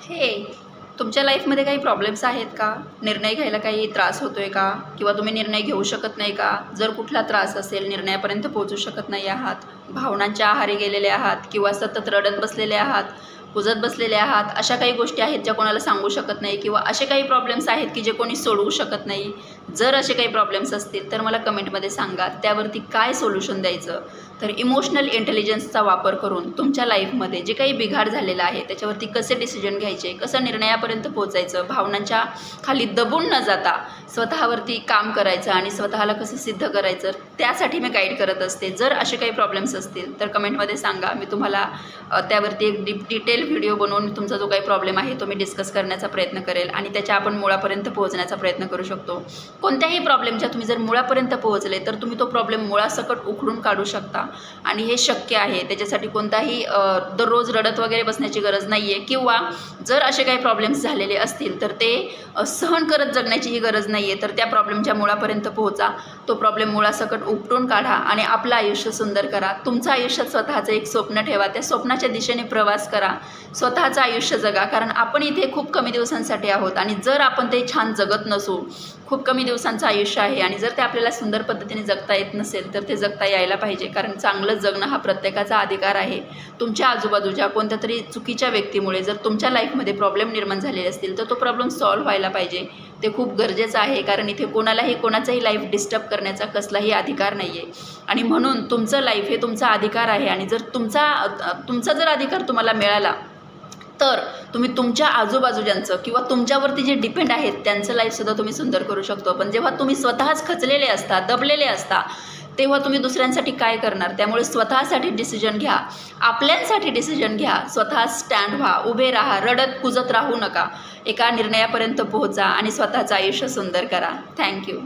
हे तुमच्या लाईफमध्ये काही प्रॉब्लेम्स आहेत का? निर्णय घ्यायला काही त्रास होतो आहे का? किंवा तुम्ही निर्णय घेऊ शकत नाही का? जर कुठला त्रास असेल, निर्णयापर्यंत पोहोचू शकत नाही आहात, भावनांच्या आहारी गेलेले आहात किंवा सतत रडत बसलेले आहात, कुजत बसलेले आहात, अशा काही गोष्टी आहेत ज्या कोणाला सांगू शकत नाही किंवा असे काही प्रॉब्लेम्स आहेत की जे कोणी सोडवू शकत नाही. जर असे काही प्रॉब्लेम्स असतील तर मला कमेंटमध्ये सांगा, त्यावरती काय सोल्युशन द्यायचं. तर इमोशनल इंटेलिजन्सचा वापर करून तुमच्या लाईफमध्ये जे काही बिघाड झालेला आहे त्याच्यावरती कसे डिसिजन घ्यायचे, कसं निर्णयापर्यंत पोहोचायचं, भावनांच्या खाली दबून न जाता स्वतःवरती काम करायचं आणि स्वतःला कसं सिद्ध करायचं, त्यासाठी मी गाईड करत असते. जर असे काही प्रॉब्लेम्स असतील तर कमेंटमध्ये सांगा, मी तुम्हाला त्यावरती एक डिटेल व्हिडिओ बनवून तुमचा जो काही प्रॉब्लेम आहे तो मी डिस्कस करण्याचा प्रयत्न करेल आणि त्याच्या आपण मुळापर्यंत पोहोचण्याचा प्रयत्न करू शकतो. कोणत्याही प्रॉब्लेमच्या तुम्ही जर मुळापर्यंत पोहोचले तर तुम्ही तो प्रॉब्लेम मुळासकट उखडून काढू शकता आणि हे शक्य आहे. त्याच्यासाठी कोणताही दररोज रडत वगैरे बसण्याची गरज नाही आहे किंवा जर असे काही प्रॉब्लेम्स झालेले असतील तर ते सहन करत जगण्याचीही गरज नाही आहे. तर त्या प्रॉब्लेमच्या मुळापर्यंत पोहोचा, तो प्रॉब्लेम मुळासकट उपटून काढा आणि आपलं आयुष्य सुंदर करा. तुमचं आयुष्यात स्वतःचं एक स्वप्न ठेवा, त्या स्वप्नाच्या दिशेने प्रवास करा, स्वतःचं आयुष्य जगा. कारण आपण इथे खूप कमी दिवसांसाठी आहोत आणि जर आपण ते छान जगत नसू, खूप कमी दिवसांचं आयुष्य आहे आणि जर ते आपल्याला सुंदर पद्धतीने जगता येत नसेल तर ते जगता यायला पाहिजे. कारण चांगलं जगणं हा प्रत्येकाचा अधिकार आहे. तुमच्या आजूबाजूच्या कोणत्या तरी चुकीच्या व्यक्तीमुळे जर तुमच्या लाईफमध्ये प्रॉब्लेम निर्माण झालेले असतील तर तो प्रॉब्लेम सॉल्व्ह व्हायला पाहिजे. ते खूप गरजेचं आहे. कारण इथे कोणालाही कोणाचाही लाईफ डिस्टर्ब करण्याचा कसलाही अधिकार नाही आहे आणि म्हणून तुमचं लाईफ हे तुमचा अधिकार आहे. आणि जर तुमचा जर अधिकार तुम्हाला मिळाला तर तुम्ही तुमच्या आजूबाजूच्यांचं किंवा तुमच्यावरती जे डिपेंड आहेत त्यांचं लाईफसुद्धा तुम्ही सुंदर करू शकतो. पण जेव्हा तुम्ही स्वतःच खचलेले असता, दबलेले असता, तेव्हा तुम्ही दुसऱ्यांसाठी काय करणार? त्यामुळे स्वतःसाठी डिसिजन घ्या, आपल्यांसाठी डिसिजन घ्या, स्वतः स्टँड व्हा, उभे राहा, रडत कुजत राहू नका, एका निर्णयापर्यंत पोहोचा आणि स्वतःचं आयुष्य सुंदर करा. थँक्यू.